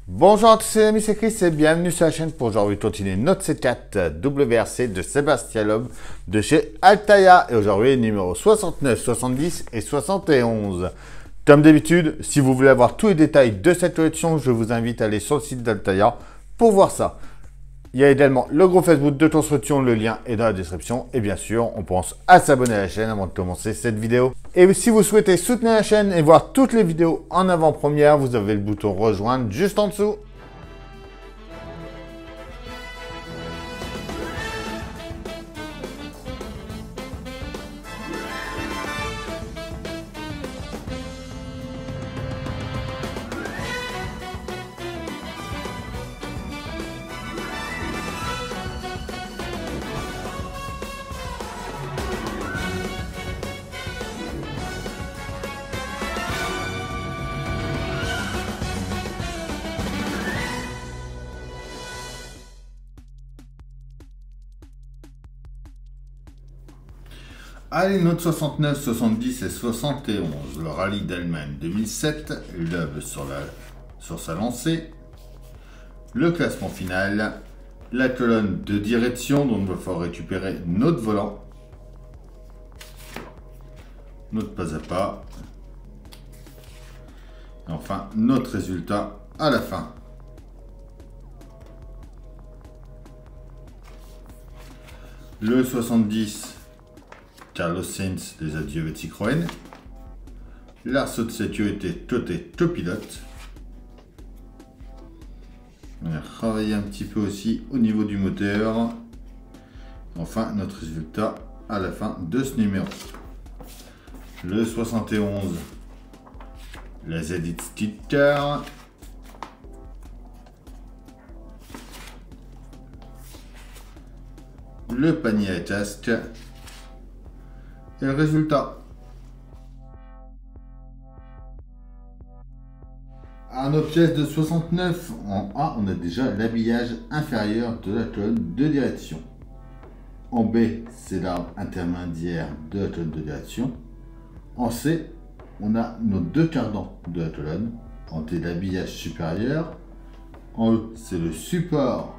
Bonjour à tous les amis, c'est Chris et bienvenue sur la chaîne pour aujourd'hui continuer notre C4 WRC de Sébastien Loeb de chez Altaïa. Et aujourd'hui, numéro 69, 70 et 71. Comme d'habitude, si vous voulez avoir tous les détails de cette collection, je vous invite à aller sur le site d'Altaïa pour voir ça. Il y a également le groupe Facebook de construction, le lien est dans la description. Et bien sûr, on pense à s'abonner à la chaîne avant de commencer cette vidéo. Et si vous souhaitez soutenir la chaîne et voir toutes les vidéos en avant-première, vous avez le bouton rejoindre juste en dessous. Allez, notre 69, 70 et 71, le rallye d'Allemagne 2007, Loeb sur sa lancée, le classement final, la colonne de direction, donc il va falloir récupérer notre volant, notre pas à pas, et enfin notre résultat à la fin. Le 70, Carlos Sainz, les adieux avec Citroën. L'arceau de sécurité côté copilote. On va travailler un petit peu aussi au niveau du moteur. Enfin, notre résultat à la fin de ce numéro. Le 71, la Z-Edit Kit Car. Le panier à casque. Et le résultat. À nos pièces de 69, en A, on a déjà l'habillage inférieur de la colonne de direction. En B, c'est l'arbre intermédiaire de la colonne de direction. En C, on a nos deux cardans de la colonne. En D, l'habillage supérieur. En E, c'est le support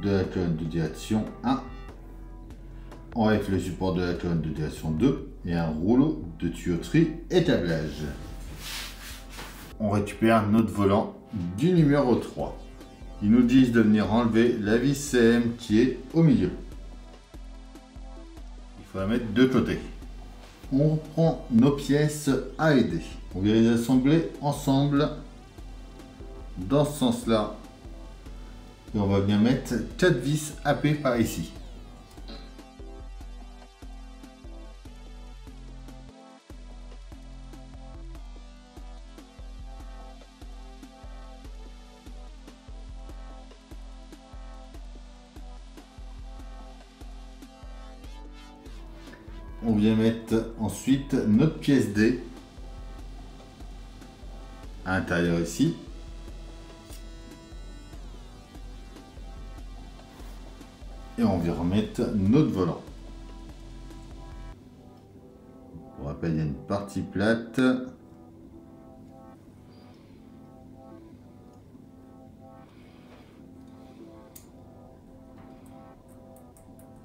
de la colonne de direction 1. En F, le support de la colonne de direction 2 et un rouleau de tuyauterie et câblage. On récupère notre volant du numéro 3. Ils nous disent de venir enlever la vis CM qui est au milieu. Il faut la mettre de côté. On prend nos pièces A et D. On vient les assembler ensemble dans ce sens-là. Et on va venir mettre 4 vis AP par ici. On vient mettre ensuite notre pièce D à l'intérieur ici. Et on vient remettre notre volant. Pour rappel, il y a une partie plate.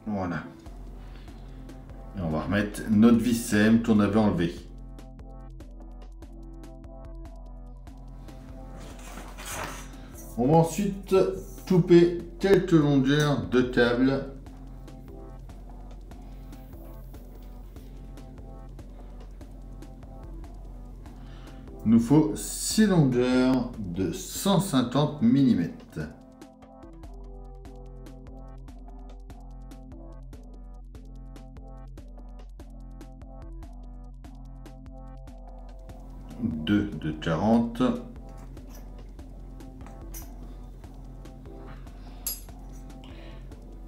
Voilà. Et on va remettre notre vis CM qu'on avait enlevé. On va ensuite couper quelques longueurs de câbles. Il nous faut 6 longueurs de 150 mm. Deux de 40.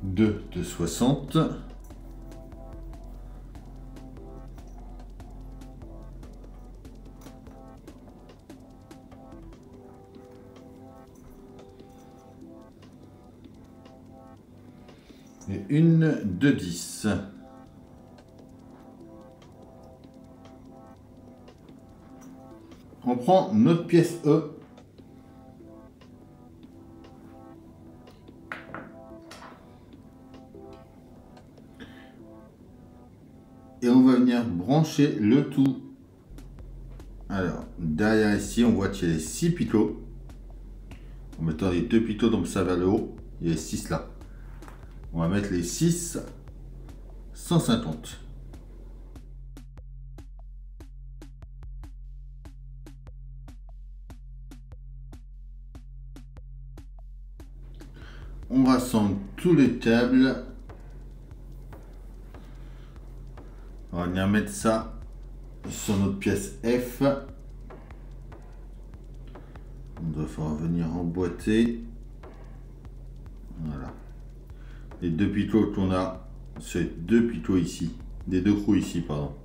Deux de 60. Et une de 10. On prend notre pièce E brancher le tout. Alors, derrière ici, on voit qu'il y a les 6 picots. En mettant les 2 picots donc ça vers le haut, il y a les 6 là. On va mettre les 6 150. On rassemble tous les câbles. On va venir mettre ça sur notre pièce F. On doit falloir venir emboîter. Voilà. Les 2 picots qu'on a, c'est 2 picots ici. Des 2 trous ici, pardon.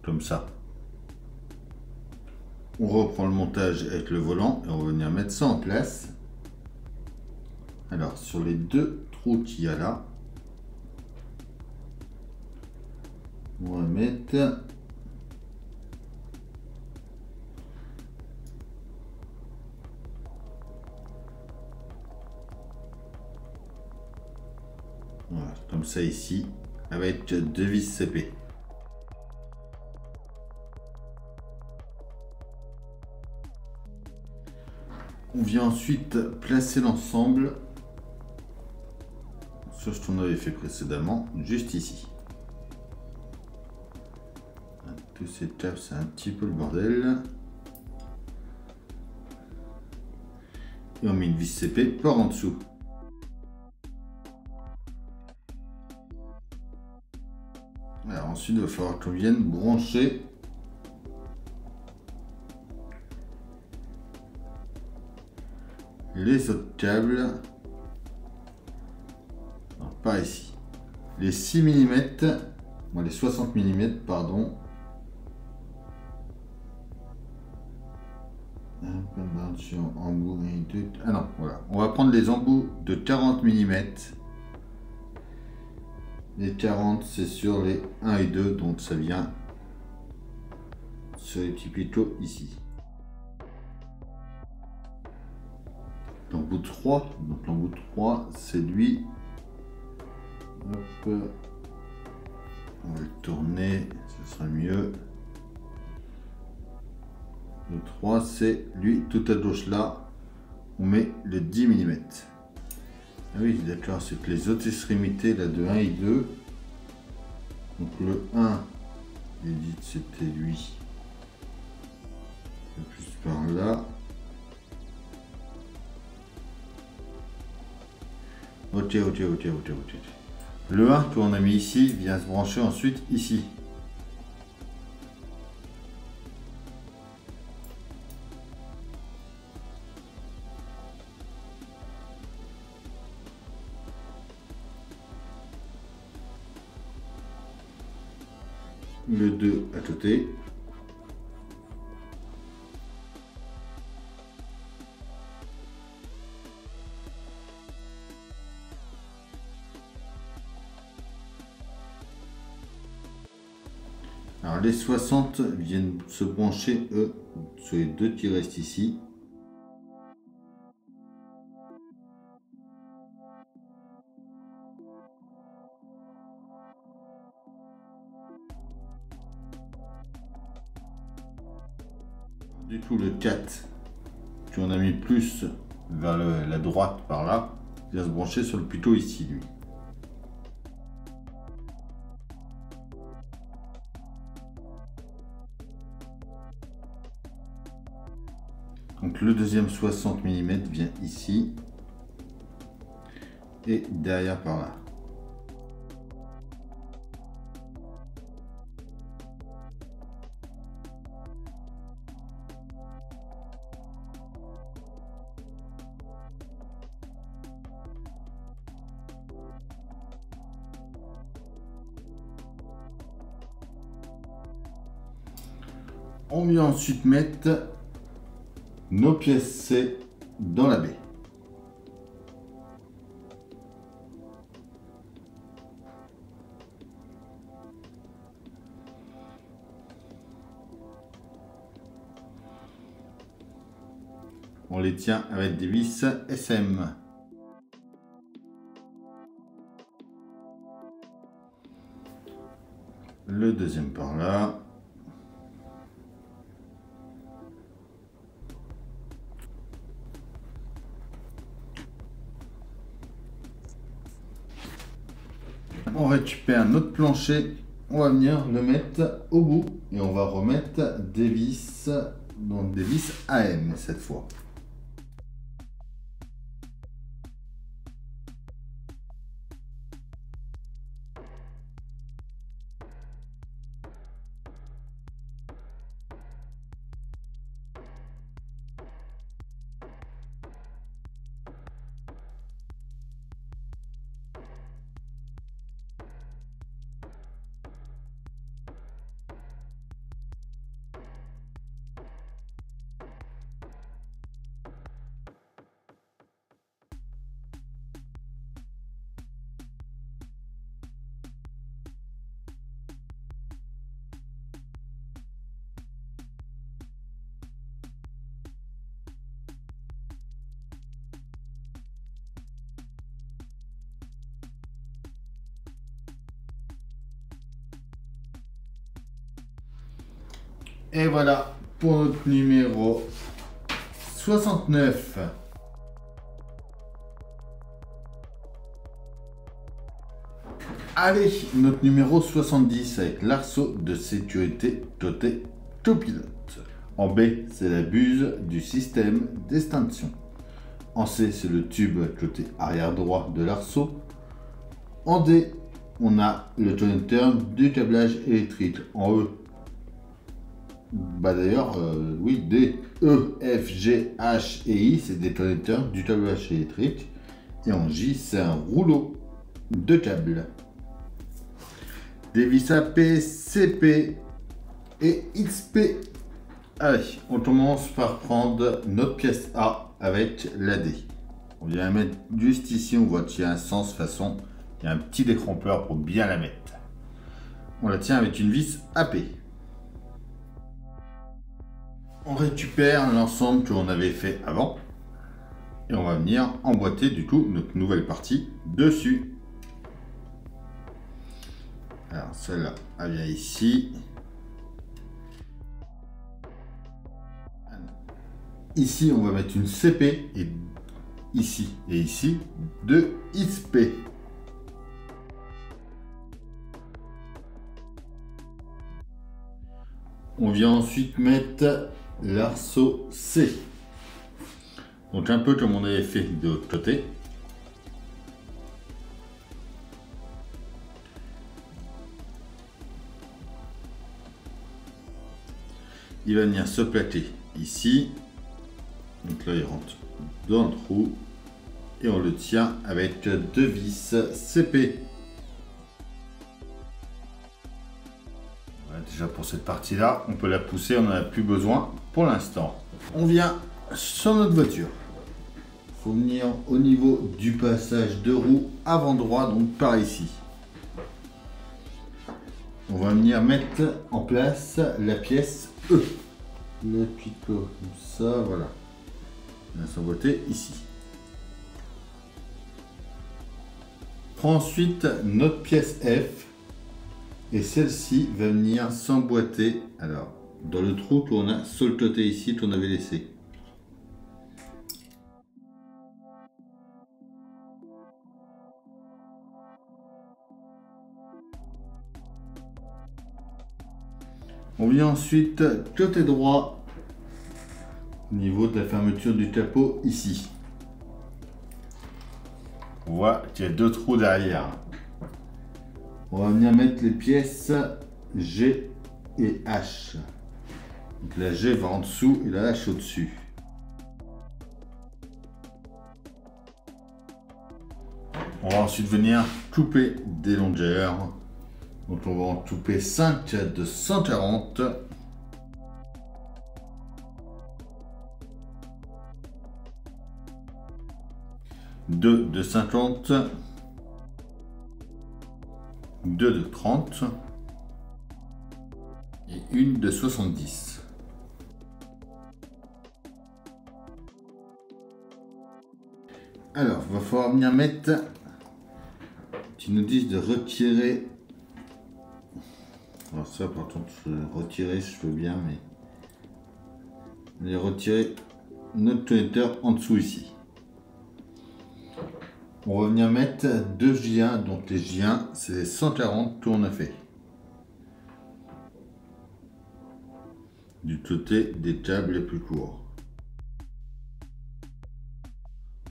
Comme ça. On reprend le montage avec le volant et on va venir mettre ça en place. Alors, sur les 2 trous qu'il y a là, on va mettre voilà, comme ça ici, avec 2 vis CP. On vient ensuite placer l'ensemble sur ce qu'on avait fait précédemment, juste ici. Tous ces câbles, c'est un petit peu le bordel. Et on met une vis CP par en dessous. Alors ensuite, il va falloir qu'on vienne brancher les autres câbles. Alors, par ici. Les 6 mm, bon, les 60 mm, pardon. Ah non, voilà. On va prendre les embouts de 40 mm. Les 40, c'est sur les 1 et 2, donc ça vient sur les petits picots ici. L'embout 3, donc l'embout 3, c'est lui. Hop. On va le tourner, ce sera mieux. Le 3, c'est lui, tout à gauche là. On met le 10 mm. Ah oui, d'accord, c'est que les autres extrémités là de 1 et 2. Donc le 1, il dit que c'était lui. Un peu plus par là. Ok. Le 1 qu'on a mis ici vient se brancher ensuite ici. Le 2 à côté. Alors les 60 viennent se brancher eux sur les 2 qui restent ici. Du coup le 4 qu'on a mis plus vers la droite par là vient se brancher sur le picot ici lui. Donc le deuxième 60 mm vient ici et derrière par là. On vient ensuite mettre nos pièces C dans la baie. on les tient avec des vis SM. Le deuxième par là. On récupère notre plancher, on va venir le mettre au bout et on va remettre des vis, donc des vis AM cette fois. Et voilà pour notre numéro 69. Allez, notre numéro 70 avec l'arceau de sécurité doté autopilote. En B, c'est la buse du système d'extinction. En C, c'est le tube côté arrière droit de l'arceau. En D, on a le connecteur du câblage électrique. En E, d'ailleurs, oui, D, E, F, G, H et I, c'est des connecteurs du câblage électrique. Et en J, c'est un rouleau de câble. Des vis AP, CP et XP. Allez, on commence par prendre notre pièce A avec la D. On vient la mettre juste ici, on voit qu'il y a un sens façon. Il y a un petit décrompeur pour bien la mettre. On la tient avec une vis AP. On récupère l'ensemble que l'on avait fait avant et on va venir emboîter du coup notre nouvelle partie dessus. Alors celle-là, elle vient ici. Ici, on va mettre une CP et ici deux XP. On vient ensuite mettre l'arceau C. Donc un peu comme on avait fait de l'autre côté. Il va venir se plaquer ici. Donc là il rentre dans le trou. Et on le tient avec deux vis CP. Déjà pour cette partie là, on peut la pousser, on n'en a plus besoin pour l'instant. On vient sur notre voiture. Il faut venir au niveau du passage de roue avant droit, donc par ici. On va venir mettre en place la pièce E. Le picot comme ça, voilà. On va s'emboîter ici. Prends ensuite notre pièce F. Et celle-ci va venir s'emboîter, alors, dans le trou qu'on a sur le côté ici qu'on avait laissé. On vient ensuite côté droit, au niveau de la fermeture du capot ici. On voit qu'il y a deux trous derrière. On va venir mettre les pièces G et H. Donc la G va en dessous et la H au-dessus. On va ensuite venir couper des longueurs. Donc on va en couper 5 de 140. 2 de 50. 2 de 30 et une de 70. Alors, il va falloir venir mettre. Tu nous dis de retirer. Alors ça, par contre, retirer, je veux bien, mais de retirer notre connecteur en dessous ici. On va venir mettre 2 J1, donc les J1, c'est 140 tours à fait. Du côté des câbles les plus courts.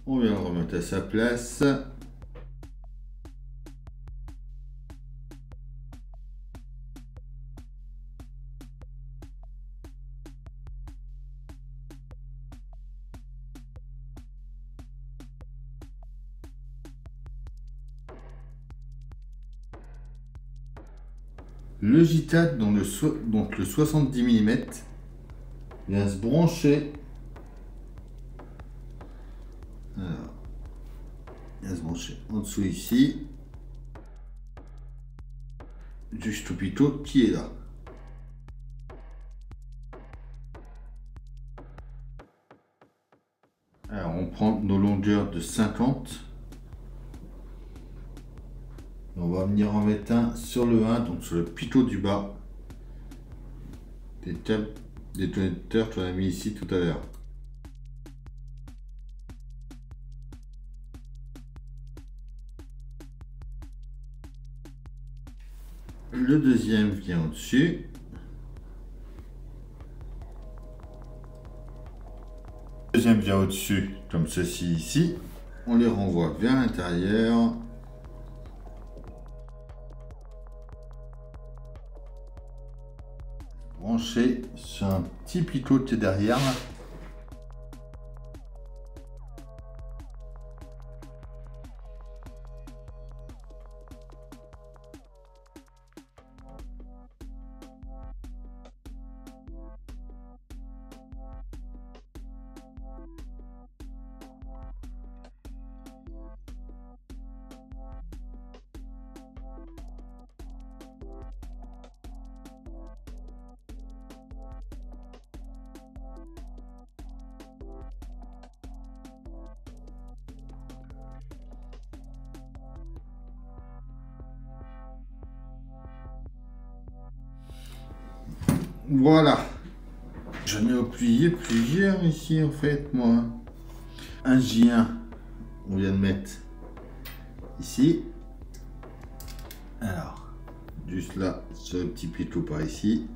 On vient le remettre à sa place. Le JTAG, donc le 70 mm, vient se brancher. Alors, il vient se brancher en dessous ici, juste au pitot qui est là. Alors, on prend nos longueurs de 50. On va venir en mettre un sur le 1, donc sur le pitot du bas. Des câbles détonateurs qu'on a mis ici tout à l'heure. Le deuxième vient au-dessus. Le deuxième vient au-dessus, comme ceci ici. On les renvoie vers l'intérieur. Branché sur un petit pitot qui est derrière. Voilà. J'en ai plié plusieurs ici en fait moi. Un J1, on vient de mettre ici. Alors, juste là, sur le petit pitot par ici.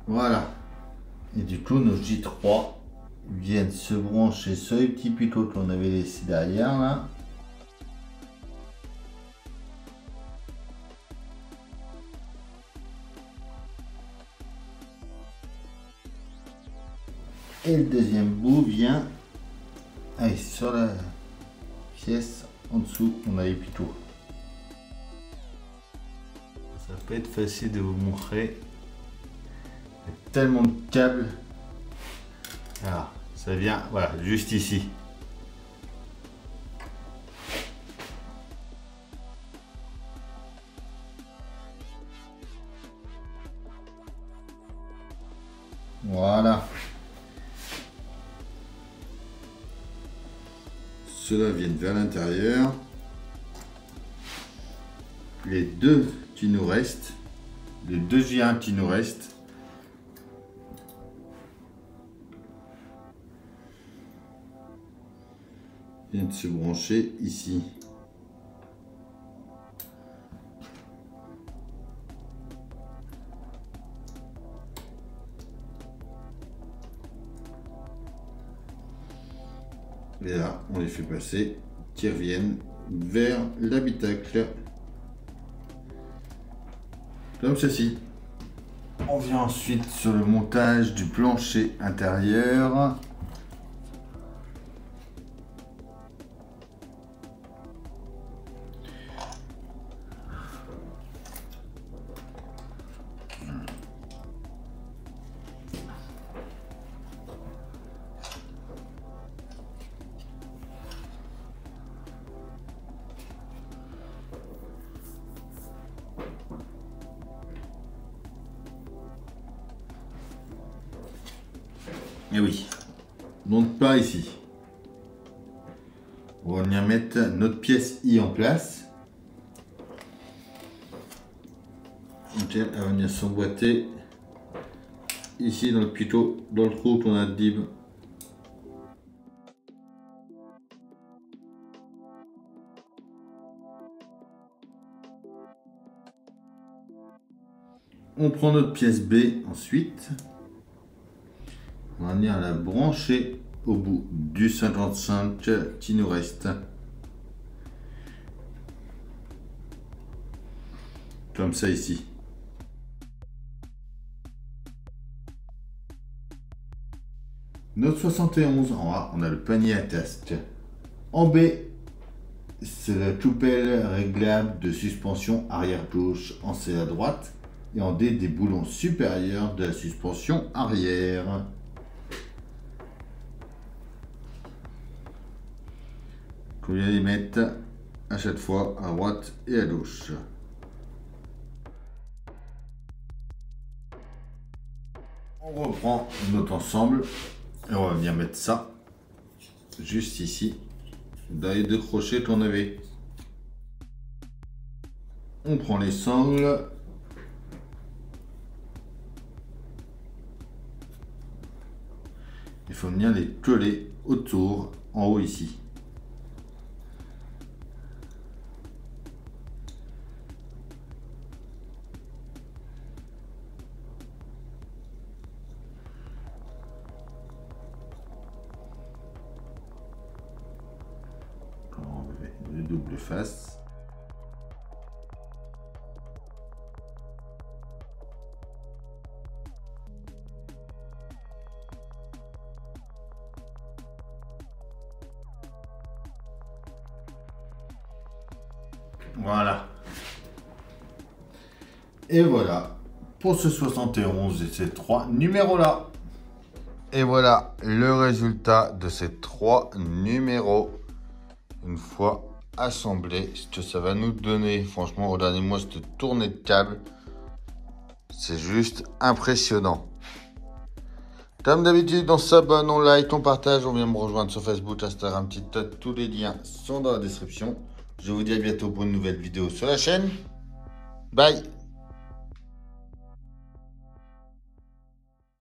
Voilà. Et du coup, nos J3 viennent se brancher sur les petits pitot qu'on avait laissé derrière là. Et le deuxième bout vient sur la pièce en dessous, on a les pitots. Ça peut être facile de vous montrer. Il y a tellement de câbles. Alors, ça vient, voilà, juste ici. Voilà. Ceux-là viennent vers l'intérieur. Les deux qui nous restent, les deux J1 qui nous restent, viennent se brancher ici. Et là, on les fait passer, qui reviennent vers l'habitacle. Comme ceci. On vient ensuite sur le montage du plancher intérieur. Et oui. Donc pas ici. On va venir mettre notre pièce I en place. Ok, elle va venir s'emboîter. Ici dans le pito, dans le trou qu'on a de dib. On prend notre pièce B ensuite. On va venir la brancher au bout du 55 qui nous reste. Comme ça ici. Notre 71 en A, on a le panier à test. En B, c'est la coupelle réglable de suspension arrière gauche. En C à droite. Et en D, des boulons supérieurs de la suspension arrière. Qu'on vient les mettre à chaque fois à droite et à gauche. On reprend notre ensemble et on va venir mettre ça juste ici dans les deux crochets qu'on avait. On prend les sangles. Il faut venir les coller autour en haut ici. Le double face. Voilà. Et voilà pour ce 71 et ces trois numéros là. Et voilà le résultat de ces trois numéros. Une fois assemblé, ce que ça va nous donner. Franchement, regardez-moi cette tournée de câble. C'est juste impressionnant. Comme d'habitude, on s'abonne, on like, on partage. On vient me rejoindre sur Facebook, Instagram, TikTok. Tous les liens sont dans la description. Je vous dis à bientôt pour une nouvelle vidéo sur la chaîne. Bye!